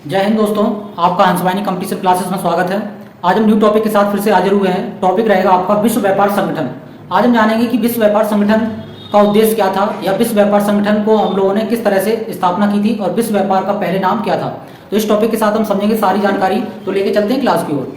जय हिंद दोस्तों, आपका हंसवानी कंपटीशन क्लासेस में स्वागत है। आज हम न्यू टॉपिक के साथ फिर से हाजिर हुए हैं। टॉपिक रहेगा आपका विश्व व्यापार संगठन। आज हम जानेंगे कि विश्व व्यापार संगठन का उद्देश्य क्या था या विश्व व्यापार संगठन को हम लोगों ने किस तरह से स्थापना की थी और विश्व व्यापार का पहले नाम क्या था। तो इस टॉपिक के साथ हम समझेंगे सारी जानकारी। तो लेके चलते हैं क्लास की ओर।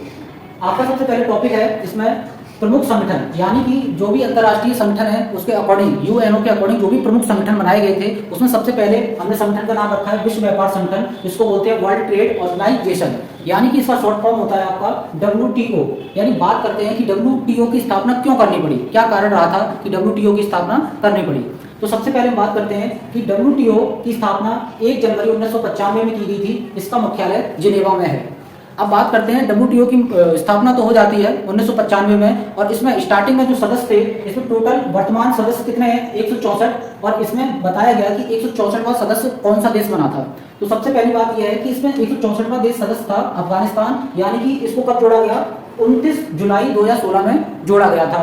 आपका सबसे पहले टॉपिक है इसमें प्रमुख संगठन, यानी कि जो भी अंतर्राष्ट्रीय संगठन है उसके अकॉर्डिंग, यूएनओ के अकॉर्डिंग जो भी प्रमुख संगठन बनाए गए थे उसमें सबसे पहले हमने संगठन का नाम रखा है विश्व व्यापार संगठन। इसको बोलते हैं वर्ल्ड ट्रेड ऑर्गेनाइजेशन, यानी कि इसका शॉर्ट फॉर्म होता है आपका डब्ल्यूटीओ। यानी बात करते हैं कि डब्ल्यूटीओ की स्थापना क्यों करनी पड़ी, क्या कारण रहा था कि डब्ल्यूटीओ की स्थापना करनी पड़ी। तो सबसे पहले हम बात करते हैं कि डब्ल्यूटीओ की स्थापना 1 जनवरी 1995 में की गई थी। इसका मुख्यालय जिनेवा में है। अब बात करते हैं डब्ल्यूटीओ की स्थापना तो हो जाती है 1995 में, और इसमें स्टार्टिंग में जो सदस्य थे, इसमें टोटल वर्तमान सदस्य कितने हैं 164, और इसमें बताया गया कि 164वां सदस्य कौन सा देश बना था। तो सबसे पहली बात यह है कि इसमें 164वां देश सदस्य था अफगानिस्तान, यानी कि इसको कब जोड़ा गया 29 जुलाई 2016 में जोड़ा गया था।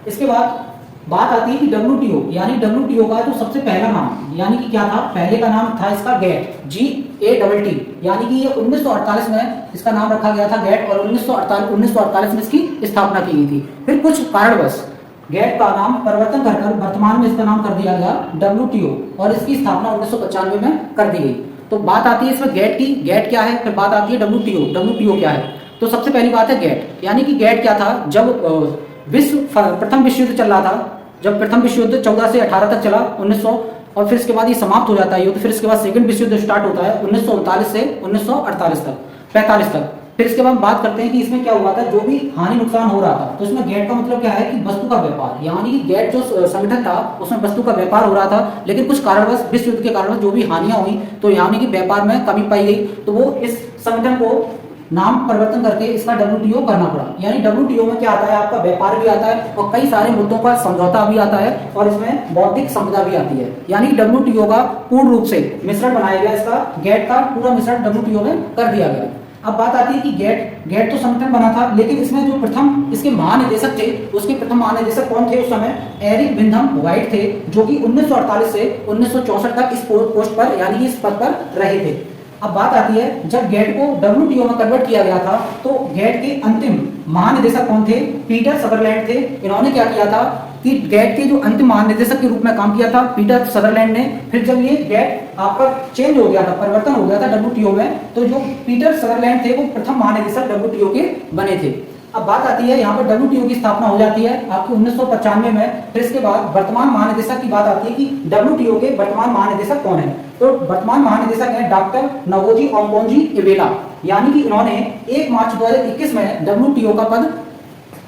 इसके बाद बात आती है कि डब्ल्यूटीओ, यानी डब्ल्यूटीओ का जो सबसे पहला नाम, यानी कि क्या था, पहले का नाम था इसका गैट, GATT, यानी कि ये 1948 में इसका नाम रखा गया था गैट, और 1948 में इसकी स्थापना की गई थी। फिर कुछ कारणवश गैट का नाम परिवर्तन कर वर्तमान में इसका नाम कर दिया गया डब्ल्यूटीओ, और इसकी स्थापना 1995 में कर दी गई। तो बात आती है इसमें गैट की, गैट क्या है, फिर बात आती है डब्ल्यूटीओ, डब्ल्यूटीओ क्या है। तो सबसे पहली बात है गैट, यानी कि गैट क्या था, जब प्रथम विश्व युद्ध चल रहा था, जब प्रथम विश्व युद्ध 14 से 18 तक चला 1900, और फिर इसके बाद ये समाप्त हो जाता है युद्ध। फिर इसके बाद सेकंड विश्व युद्ध स्टार्ट होता है 1939 से 1948 तक, 45 तक। फिर इसके बाद बात करते हैं कि इसमें क्या हुआ था, जो भी हानि नुकसान हो रहा था। तो इसमें गैट का मतलब क्या है कि वस्तु का व्यापार, यानी कि गैट जो संगठन था उसमें वस्तु का व्यापार हो रहा था, लेकिन कुछ कारणवश विश्व युद्ध के कारणवश जो भी हानियां हुई, तो यानी कि व्यापार में कमी पाई गई, तो वो इस संगठन को नाम परिवर्तन करके इसका डब्ल्यूटीओ करना पड़ा। यानी डब्ल्यूटीओ में क्या आता है, आपका व्यापार भी आता है और कई सारे मुद्दों का समझौता भी आता है, और इसमें बौद्धिक संपदा भी आती है। यानी डब्ल्यूटीओ का पूर्ण रूप से मिश्रण बनाया गया, इसका गैट का पूरा मिश्रण डब्ल्यूटीओ में कर दिया गया। अब बात आती है कि गैट तो संगठन बना था, लेकिन इसमें जो प्रथम इसके महानिदेशक थे, उसके प्रथम महानिदेशक कौन थे उस समय, एरिक विंधम व्हाइट थे, जो कि 1948 से 1964 तक इस पोस्ट पर, यानी कि इस पद पर रहे थे। अब बात आती है जब गैट को डब्ल्यूटीओ में कन्वर्ट किया गया था, तो गैट के अंतिम महानिदेशक कौन थे, पीटर सदरलैंड थे। इन्होंने क्या किया था कि गैट के जो अंतिम महानिदेशक के रूप में काम किया था पीटर सदरलैंड ने। फिर जब ये गैट आपका चेंज हो गया था, परिवर्तन हो गया था डब्ल्यूटीओ में, तो जो पीटर सदरलैंड थे वो प्रथम महानिदेशक डब्ल्यूटीओ के बने थे। अब बात आती है यहाँ पर डब्ल्यूटीओ की स्थापना हो जाती है आपकी 1995 में। फिर इसके बाद वर्तमान महानिदेशक की बात आती है कि डब्ल्यूटीओ के वर्तमान महानिदेशक कौन है। तो वर्तमान महानिदेशक हैं डॉक्टर नवोजी ओंगोंजी इवेला, यानी कि इन्होंने 1 मार्च 2021 में डब्ल्यूटीओ का पद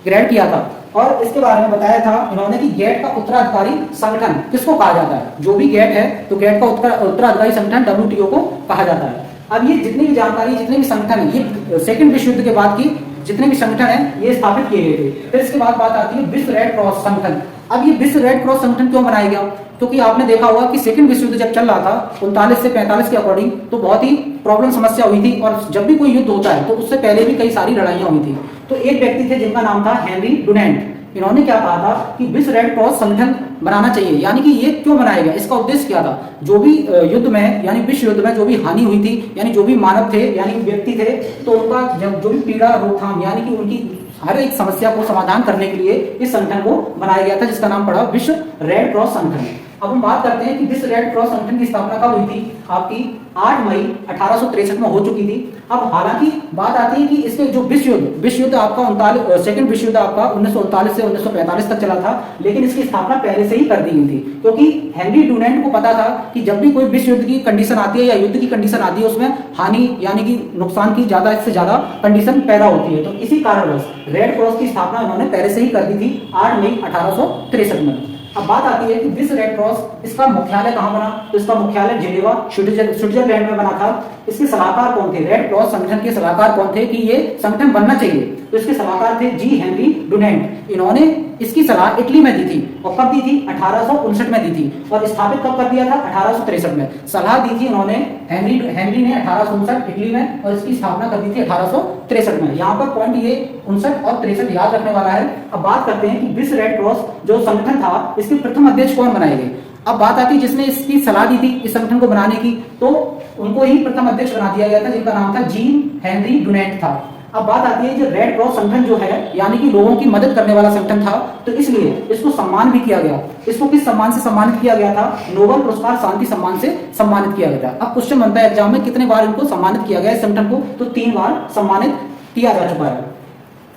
ग्रहण किया था। और इसके बारे में बताया था इन्होंने कि गैट का उत्तराधिकारी संगठन किसको कहा जाता है, जो भी गैट है तो गैट का उत्तराधिकारी संगठन डब्ल्यूटीओ को कहा जाता है। अब ये जितनी भी जानकारी, जितने भी संगठन है, ये सेकंड विश्व युद्ध के बाद की जितने भी संगठन हैं ये स्थापित किए गए थे। फिर इसके बाद बात आती है विश्व रेड क्रॉस संगठन। अब ये विश्व रेड क्रॉस संगठन क्यों बनाया गया, क्योंकि आपने देखा होगा कि सेकंड विश्व युद्ध जब चल रहा था 39 से 45 के अकॉर्डिंग, तो बहुत ही प्रॉब्लम समस्या हुई थी, और जब भी कोई युद्ध होता है तो उससे पहले भी कई सारी लड़ाइयां हुई थी। तो एक व्यक्ति थे जिनका नाम था हेनरी डुनेंट। इन्होंने क्या कहा था कि विश्व रेड क्रॉस संगठन बनाना चाहिए। यानी कि ये क्यों बनाया गया, इसका उद्देश्य क्या था, जो भी युद्ध में, यानी विश्व युद्ध में जो भी हानि हुई थी, यानी जो भी मानव थे, यानी व्यक्ति थे, तो उनका जो भी पीड़ा रोकथाम, यानी कि उनकी हर एक समस्या को समाधान करने के लिए इस संगठन को बनाया गया था, जिसका नाम पड़ा विश्व रेड क्रॉस संगठन। अब हम बात करते हैं कि विश्व रेड क्रॉस संगठन की स्थापना कब हुई थी, आपकी 8 मई 1863 में हो चुकी थी। अब हालांकि बात आती है कि इसके जो विश्व युद्ध आपका सेकंड विश्व युद्ध आपका 1939 से 1945 तक चला था, लेकिन इसकी स्थापना पहले से ही कर दी गई थी, क्योंकि हेनरी डुनेंट को पता था कि जब भी कोई विश्व युद्ध की कंडीशन आती है या युद्ध की कंडीशन आती है, उसमें हानि यानी कि नुकसान की ज्यादा से ज्यादा कंडीशन पैदा होती है। तो इसी कारणवश रेड क्रॉस की स्थापना उन्होंने पहले से ही कर दी थी 8 मई 1863 में। अब बात आती है कि विश्व रेड क्रॉस, इसका मुख्यालय कहां बना, तो इसका मुख्यालय जिनेवा स्विट्जरलैंड में बना था। इसके सलाहकार कौन थे, रेड क्रॉस संगठन के सलाहकार कौन थे कि ये संगठन बनना चाहिए, तो इसके सलाहकार थे जी हेनरी डुनेंट। इन्होंने इसकी सलाह इटली में दी थी, और कब दी थी 1859 में दी थी, और स्थापित कब कर दिया था 1863 में। सलाह दी थी उन्होंने हेनरी ने 1859 इटली में, और इसकी स्थापना कर दी थी 1863 में। यहाँ पर पॉइंट ये 59 और 63 याद रखने वाला है। अब बात करते हैं कि विश्व रेड क्रॉस जो संगठन था, इसके प्रथम अध्यक्ष कौन बनाए गए। अब बात आती है जिसने इसकी सलाह दी थी इस संगठन को बनाने की, तो उनको ही प्रथम अध्यक्ष बना दिया गया था, जिनका नाम था जीन हेनरी डुनेंट था। अब बात आती है जो रेड क्रॉस संगठन जो है यानी कि लोगों की मदद करने वाला संगठन था, तो इसलिए इसको सम्मान भी किया गया। इसको किस सम्मान से सम्मानित किया गया था? नोबेल पुरस्कार शांति सम्मान से सम्मानित किया गया था। अब क्वेश्चन बनता है एग्जाम में कितने बार इनको सम्मानित किया गया इस संगठन को? तो 3 बार सम्मानित किया जा चुका है।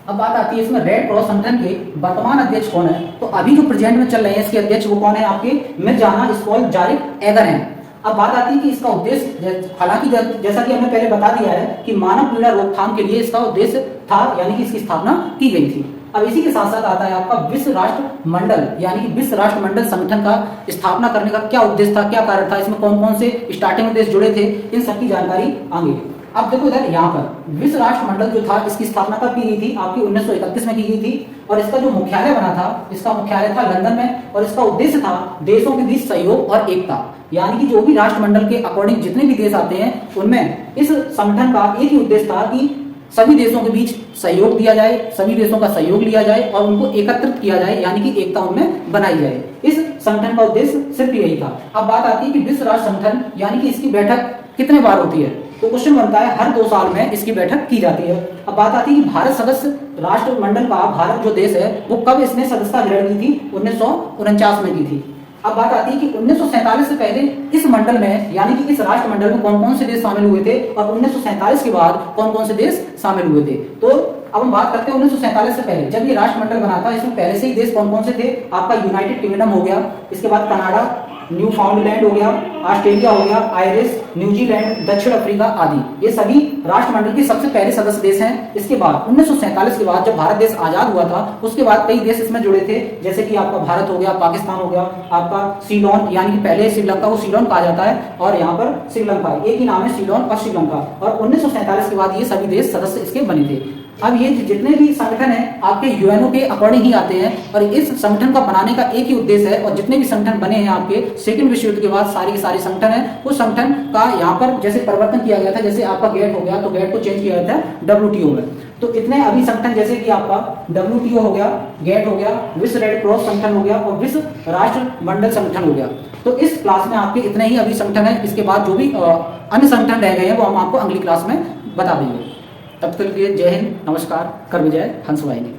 अब बात आती है इसमें रेड क्रॉस संगठन के वर्तमान अध्यक्ष कौन है? तो अभी जो प्रेजेंट में चल रहे हैं इसके अध्यक्ष वो कौन है? आपके मिर्जाना स्कॉल जारिक एगर हैं। अब बात आती है कि इसका उद्देश्य, हालांकि जैसा कि हमने पहले बता दिया है कि मानव पीड़ा रोकथाम के लिए इसका उद्देश्य था, यानी कि इसकी स्थापना की गई थी। अब इसी के साथ साथ आता है आपका विश्व राष्ट्र मंडल, यानी कि विश्व राष्ट्र मंडल संगठन का स्थापना करने का क्या उद्देश्य था, क्या कारण था, इसमें कौन कौन से स्टार्टिंग उद्देश्य जुड़े थे, इन सबकी जानकारी आगे। अब देखो इधर यहाँ पर विश्व राष्ट्र मंडल जो था इसकी स्थापना कब की गई थी? आपकी 1931 में की गई थी, और इसका जो मुख्यालय बना था, इसका मुख्यालय था लंदन में, और इसका उद्देश्य था देशों के बीच सहयोग और एकता, यानी कि जो भी राष्ट्रमंडल के अकॉर्डिंग जितने भी देश आते हैं उनमें इस संगठन का एक ही उद्देश्य था कि सभी देशों के बीच सहयोग दिया जाए, सभी देशों का सहयोग लिया जाए और उनको एकत्रित किया जाए, यानी कि एकता उनमें बनाई जाए। इस संगठन का उद्देश्य सिर्फ यही था। अब बात आती है कि विश्व राष्ट्र संगठन यानी कि इसकी बैठक कितने बार होती है? तो क्वेश्चन बनता है हर 2 साल में इसकी बैठक की जाती है। अब बात आती है कि भारत सदस्य राष्ट्रमंडल का, भारत जो देश है वो कब इसने सदस्यता ग्रहण की थी? 1949 में की थी। अब बात आती है कि 1947 से पहले इस मंडल में, यानी कि इस राष्ट्रमंडल में कौन कौन से देश शामिल हुए थे, और 1947 के बाद कौन कौन से देश शामिल हुए थे। तो अब हम बात करते हैं 1947 से पहले जब ये राष्ट्रमंडल बना था, इसमें पहले से ही देश कौन कौन से थे? आपका यूनाइटेड किंगडम हो गया, इसके बाद कनाडा, न्यू फाउंडलैंड हो गया, ऑस्ट्रेलिया हो गया, आयरिश, न्यूजीलैंड, दक्षिण अफ्रीका आदि, ये सभी राष्ट्रमंडल के सबसे पहले सदस्य देश हैं। इसके बाद 1947 के बाद जब भारत देश आजाद हुआ था उसके बाद कई देश इसमें जुड़े थे, जैसे कि आपका भारत हो गया, पाकिस्तान हो गया, आपका सीलोन, यानी कि पहले श्रीलंका को सीलोन कहा जाता है और यहाँ पर श्रीलंका, एक ही नाम है सीलोन और श्रीलंका, और 1947 के बाद ये सभी देश सदस्य इसके बने थे। अब ये जितने भी संगठन हैं आपके यूएनओ के अकॉर्डिंग ही आते हैं, और इस संगठन का बनाने का एक ही उद्देश्य है, और जितने भी संगठन बने हैं आपके सेकंड विश्व युद्ध के बाद सारी के सारे संगठन हैं, उस संगठन का यहाँ पर जैसे परिवर्तन किया गया था, जैसे आपका गेट हो गया तो गेट को चेंज किया गया था WTO में। तो इतने अभी संगठन जैसे कि आपका WTO हो गया, गेट हो गया, विश्व रेड क्रॉस संगठन हो गया और विश्व राष्ट्र मंडल संगठन हो गया। तो इस क्लास में आपके इतने ही अभी संगठन है, इसके बाद जो भी अन्य संगठन रह गए हैं वो हम आपको अगली क्लास में बता देंगे। तब तक के लिए जय हिंद, नमस्कार, कर विजय, हंस वाहिनी।